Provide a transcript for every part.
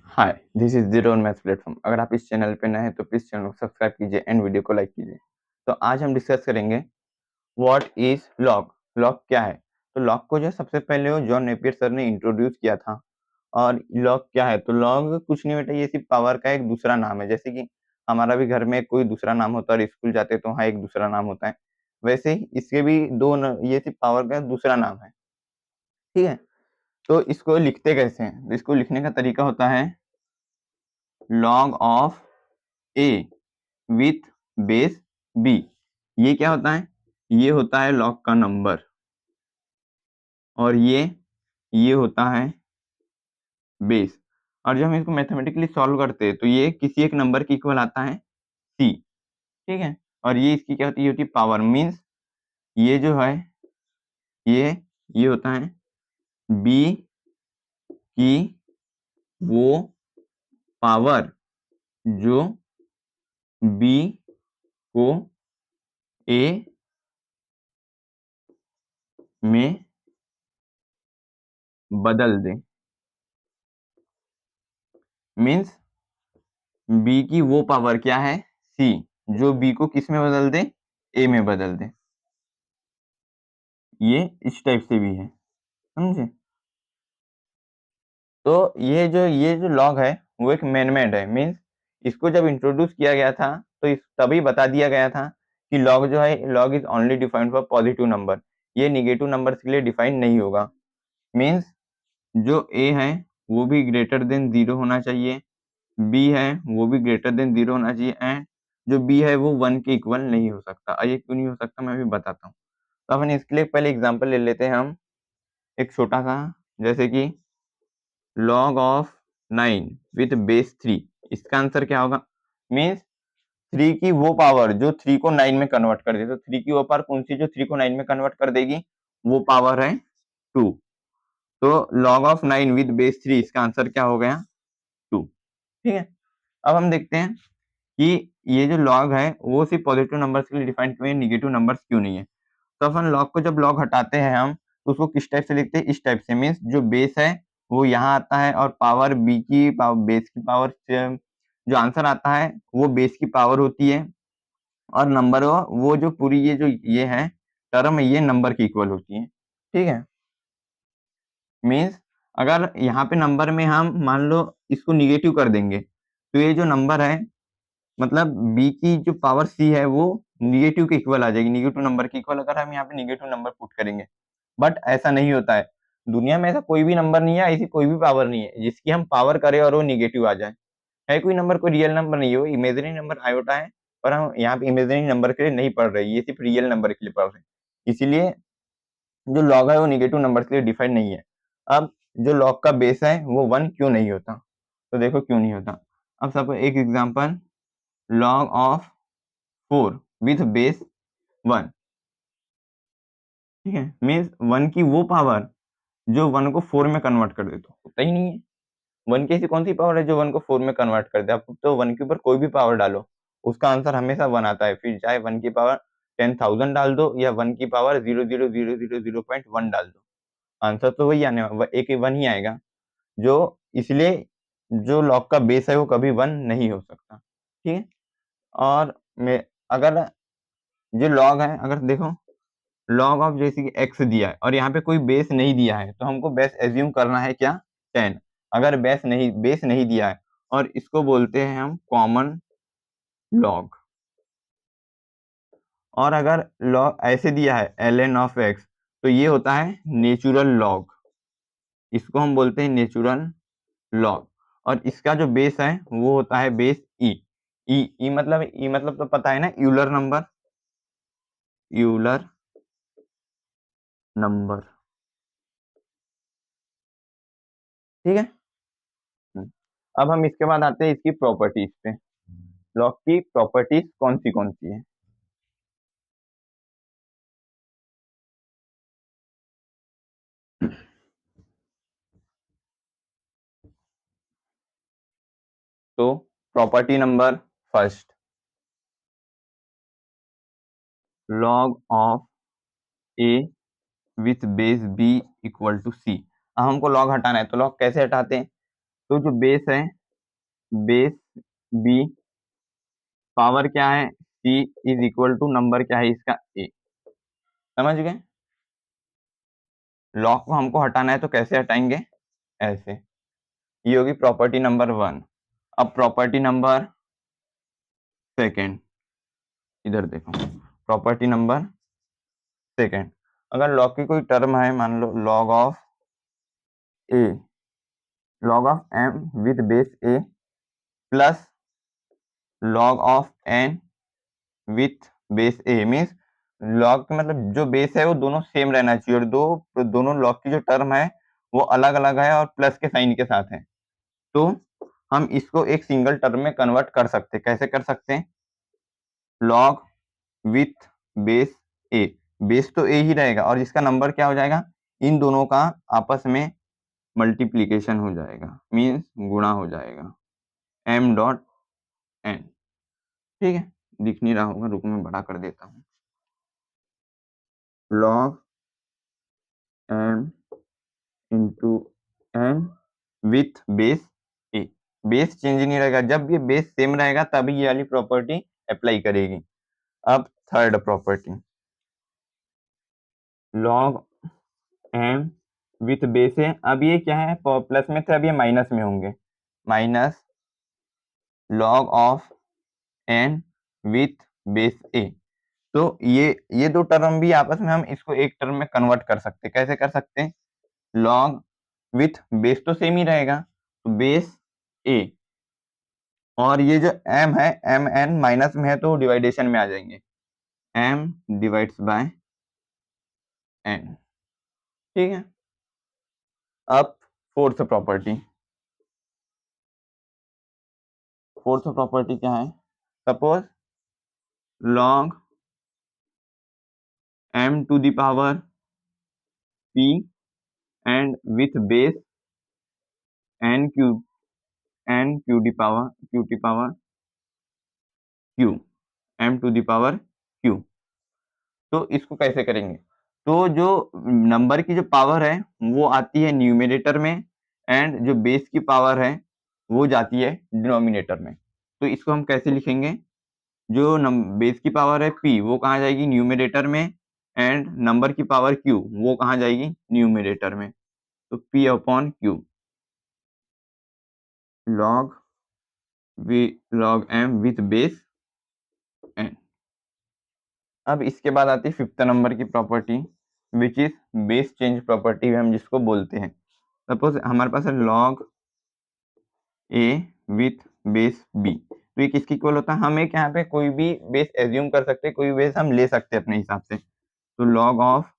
Hi, this is zero maths platform. अगर आप इस चैनल पे नए हैं तो प्लीज चैनल को सब्सक्राइब कीजिए एंड वीडियो को लाइक कीजिए। तो आज हम डिस्कस करेंगे व्हाट इज लॉग। लॉग क्या है? तो लॉग को जो है सबसे पहले वो जॉन नेपियर सर ने इंट्रोड्यूस किया था। और लॉग क्या है? तो लॉग कुछ नहीं बेटा, ये सिर्फ पावर का एक दूसरा नाम है। जैसे कि हमारा भी घर में कोई दूसरा नाम होता है और स्कूल जाते तो वहाँ एक दूसरा नाम होता है, वैसे ही इसके भी ये सिर्फ पावर का दूसरा नाम है। ठीक है, तो इसको लिखते कैसे हैं? तो इसको लिखने का तरीका होता है log of a with base b। ये क्या होता है? ये होता है log का नंबर, और ये होता है बेस। और जब हम इसको मैथमेटिकली सॉल्व करते हैं तो ये किसी एक नंबर की इक्वल आता है c। ठीक है, और ये इसकी क्या होती है? ये होती है पावर। मीन्स ये जो है ये ये होता है b की वो पावर जो b को a में बदल दे। मीन्स b की वो पावर क्या है? c, जो b को किस में बदल दे? a में बदल दे। ये इस टाइप से भी है, समझे? तो ये जो लॉग है वो एक मैन-मेड है। मीन्स इसको जब इंट्रोड्यूस किया गया था तो इस तभी बता दिया गया था कि लॉग जो है, log is only defined for positive number. ये नेगेटिव नंबर्स के लिए डिफाइन नहीं होगा। मीन्स जो a है वो भी ग्रेटर देन 0 होना चाहिए, b है वो भी ग्रेटर देन 0 होना चाहिए, एंड जो b है वो 1 के इक्वल नहीं हो सकता। ये क्यों नहीं हो सकता मैं अभी बताता हूँ। तो अपन इसके लिए पहले एग्जांपल ले लेते हैं हम, एक छोटा सा। जैसे कि log ऑफ 9 विथ बेस 3। इसका आंसर क्या होगा? मीन्स 3 की वो पावर जो 3 को 9 में कन्वर्ट कर दे। तो 3 की वो पावर कौन सी जो 3 को 9 में कन्वर्ट कर देगी? वो पावर है 2। तो log ऑफ 9 विद बेस 3, इसका आंसर क्या हो गया? 2। ठीक है, अब हम देखते हैं कि ये जो log है वो सिर्फ पॉजिटिव नंबर्स के लिए डिफाइन क्यों है, नेगेटिव नंबर्स क्यों नहीं है? तो अपन log को जब log हटाते हैं हम तो उसको किस टाइप से लिखते हैं? इस टाइप से। मीन्स जो बेस है वो यहाँ आता है और पावर b की पावर, बेस की पावर से जो आंसर आता है वो बेस की पावर होती है, और नंबर वो जो पूरी ये है टर्म, ये नंबर की इक्वल होती है। ठीक है, मीन्स अगर यहाँ पे नंबर में हम मान लो इसको निगेटिव कर देंगे तो ये जो नंबर है, मतलब b की जो पावर c है वो निगेटिव के इक्वल आ जाएगी, निगेटिव नंबर के इक्वल, अगर हम यहाँ पे निगेटिव नंबर पुट करेंगे। बट ऐसा नहीं होता है। दुनिया में ऐसा कोई भी नंबर नहीं है, ऐसी कोई भी पावर नहीं है जिसकी हम पावर करें और वो निगेटिव आ जाए। है कोई नंबर, कोई रियल नंबर नहीं है, वो इमेजिनरी नंबर आयोटा है। और हम यहाँ पे इमेजिनरी नंबर के लिए नहीं पढ़ रहे, ये सिर्फ रियल नंबर के लिए पढ़ रहे हैं। इसीलिए जो लॉग है वो निगेटिव नंबर के लिए डिफाइन नहीं है। अब जो लॉग का बेस है वो 1 क्यों नहीं होता? तो देखो क्यों नहीं होता। अब सबको एक example, log of 4 with base 1। ठीक है, मीन्स 1 की वो पावर जो 1 को 4 में कन्वर्ट कर दे, तो होता ही नहीं है। 1 की ऐसी कौन सी पावर है जो 1 को 4 में कन्वर्ट कर दे? आप तो 1 के ऊपर कोई भी पावर डालो उसका आंसर हमेशा 1 आता है। फिर चाहे 1 की पावर 10,000 डाल दो या 1 की पावर 0.00001 डाल दो, आंसर तो वही आने एक 1 ही आएगा। जो इसलिए जो लॉग का बेस है वो कभी 1 नहीं हो सकता। ठीक है, और मैं अगर जो लॉग है, अगर देखो log ऑफ जैसे कि x दिया है और यहाँ पे कोई बेस नहीं दिया है तो हमको बेस एज्यूम करना है क्या? 10। अगर बेस नहीं दिया है और इसको बोलते हैं हम कॉमन लॉग। और अगर लॉग ऐसे दिया है ln ऑफ x तो ये होता है नेचुरल लॉग, इसको हम बोलते हैं नेचुरल लॉग। और इसका जो बेस है वो होता है बेस e। ई मतलब तो पता है ना, यूलर नंबर, यूलर नंबर। ठीक है, अब हम इसके बाद आते हैं इसकी प्रॉपर्टीज पे। लॉग की प्रॉपर्टीज कौन सी है? तो property number first, log of a with base b equal to c। अब हमको लॉग हटाना है, तो लॉग कैसे हटाते हैं? तो जो बेस है, बेस बी, पावर क्या है सी, इज इक्वल टू नंबर क्या है इसका ए। समझ गए? लॉग को हमको हटाना है तो कैसे हटाएंगे? ऐसे। ये होगी प्रॉपर्टी नंबर 1। अब प्रॉपर्टी नंबर सेकेंड, इधर देखो, प्रॉपर्टी नंबर सेकेंड, अगर लॉग की कोई टर्म है, मान लो log of A, log of M with base A plus log of N with base A, means log मतलब जो बेस है वो दोनों सेम रहना चाहिए, और दोनों लॉग की जो टर्म है वो अलग अलग है और प्लस के साइन के साथ है। तो हम इसको एक सिंगल टर्म में कन्वर्ट कर सकते हैं। कैसे कर सकते हैं? Log with base A, base तो ए ही रहेगा और इसका नंबर क्या हो जाएगा, इन दोनों का आपस में मल्टीप्लीकेशन हो जाएगा, मीन्स गुणा हो जाएगा, m डॉट n। ठीक है, दिख नहीं रहा होगा, रुको मैं बड़ा कर देता हूँ। log m into n with base A, base change नहीं रहेगा, जब ये बेस सेम रहेगा तभी ये वाली प्रॉपर्टी अप्लाई करेगी। अब third property, log m with base है, अब ये क्या है, प्लस में थे, अब ये माइनस में होंगे, minus log of n with base A. तो ये दो टर्म भी आपस में हम इसको एक टर्म में कन्वर्ट कर सकते हैं। कैसे कर सकते हैं? log विथ बेस तो सेम ही रहेगा, तो बेस ए, और ये जो m है, m n माइनस में है तो डिवाइडेशन में आ जाएंगे, m डिवाइड्स बाय n। ठीक है, अब फोर्थ प्रॉपर्टी, फोर्थ प्रॉपर्टी क्या है? Suppose log m to the power p and with base n cube, n q the power q, m to the power q। तो इसको कैसे करेंगे? तो जो नंबर की जो पावर है वो आती है न्यूमरेटर में, एंड जो बेस की पावर है वो जाती है डिनोमिनेटर में। तो इसको हम कैसे लिखेंगे? जो बेस की पावर है p वो कहाँ जाएगी? न्यूमरेटर में, एंड नंबर की पावर q वो कहाँ जाएगी? न्यूमरेटर में। तो p upon q, log log m with base n। अब इसके बाद आती है फिफ्थ नंबर की property, which is base change property हम जिसको बोलते हैं। सपोज हमारे पास है log a with base b, तो ये किसकी इक्वल होता है? हम एक यहाँ पे कोई भी बेस एज्यूम कर सकते हैं, कोई बेस हम ले सकते हैं अपने हिसाब से। तो log of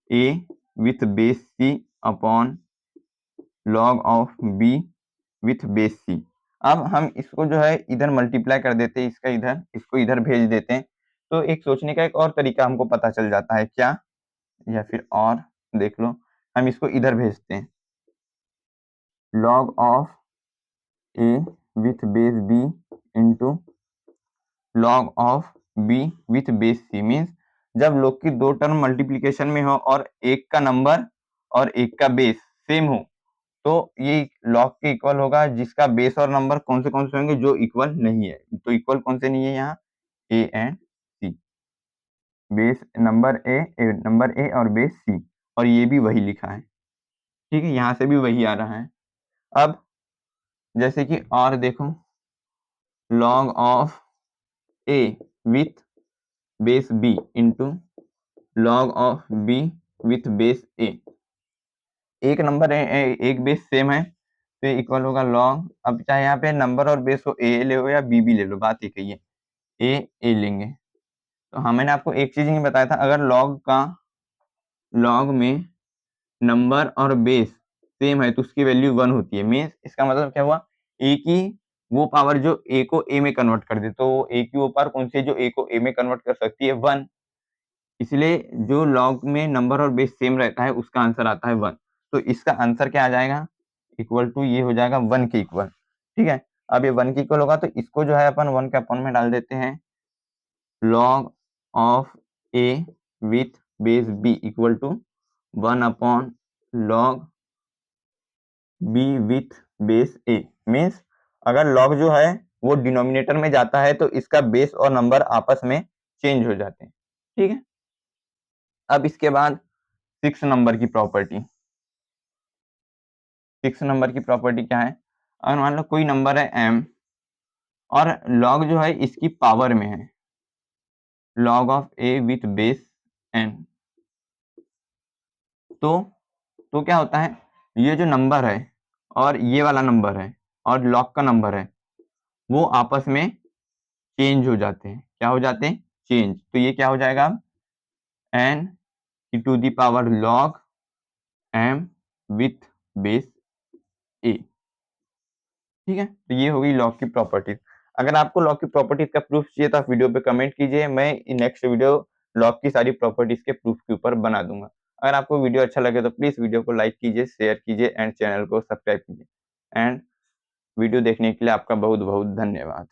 a with base c upon log of b with base c। अब हम इसको जो है इधर मल्टीप्लाई कर देते हैं, इसका इधर, इसको इधर भेज देते हैं, तो एक सोचने का एक और तरीका हमको पता चल जाता है। क्या? या फिर और देख लो, हम इसको इधर भेजते हैं, log of a with base b into log of b with base c। Means जब लोग की दो टर्म मल्टीप्लीकेशन में हो और एक का नंबर और एक का बेस सेम हो, तो ये log के इक्वल होगा जिसका बेस और नंबर कौन से होंगे? जो इक्वल नहीं है। तो इक्वल कौन से नहीं है यहाँ? a and c, base number A और बेस c, और ये भी वही लिखा है। ठीक है, यहाँ से भी वही आ रहा है। अब जैसे कि और देखो, log of a with base b into log of b with base a। एक नंबर है, एक बेस सेम है, तो इक्वल होगा log, अब चाहे यहाँ पे नंबर और बेस हो a ले लो या b भी ले लो, बात एक ही है, a लेंगे। तो हाँ, मैंने आपको एक चीज नहीं बताया था, अगर log में नंबर और बेस सेम है तो उसकी वैल्यू 1 होती है। मीन्स इसका मतलब क्या हुआ? a की वो पावर जो a को a में कन्वर्ट कर दे, तो a की वो पावर कौन सी है जो a को a में कन्वर्ट कर सकती है? 1। इसलिए जो log में नंबर और बेस सेम रहता है उसका आंसर आता है 1। तो इसका आंसर क्या आ जाएगा? इक्वल टू, ये हो जाएगा 1 के इक्वल। ठीक है, अब ये 1 के इक्वल होगा तो इसको जो है अपन 1 के अपॉन में डाल देते हैं, log of a with base b equal to 1 upon log B with base A means अगर लॉग जो है वो डिनोमिनेटर में जाता है तो इसका बेस और नंबर आपस में चेंज हो जाते हैं। ठीक है, अब इसके बाद 6 नंबर की प्रॉपर्टी। 6 नंबर की प्रॉपर्टी क्या है? अगर मान लो कोई नंबर है m और लॉग जो है इसकी पावर में है, log of a with base n, तो क्या होता है, ये जो नंबर है और ये वाला नंबर है और लॉग का नंबर है वो आपस में चेंज हो जाते हैं। क्या हो जाते हैं? चेंज। तो ये क्या हो जाएगा अब? n to the power log m with base a। ठीक है, तो ये होगी लॉग की प्रॉपर्टीज। अगर आपको लॉग की प्रॉपर्टीज का प्रूफ चाहिए तो आप वीडियो पे कमेंट कीजिए, मैं नेक्स्ट वीडियो लॉग की सारी प्रॉपर्टीज के प्रूफ के ऊपर बना दूंगा। अगर आपको वीडियो अच्छा लगे तो प्लीज वीडियो को लाइक कीजिए, शेयर कीजिए एंड चैनल को सब्सक्राइब कीजिए। एंड वीडियो देखने के लिए आपका बहुत बहुत धन्यवाद।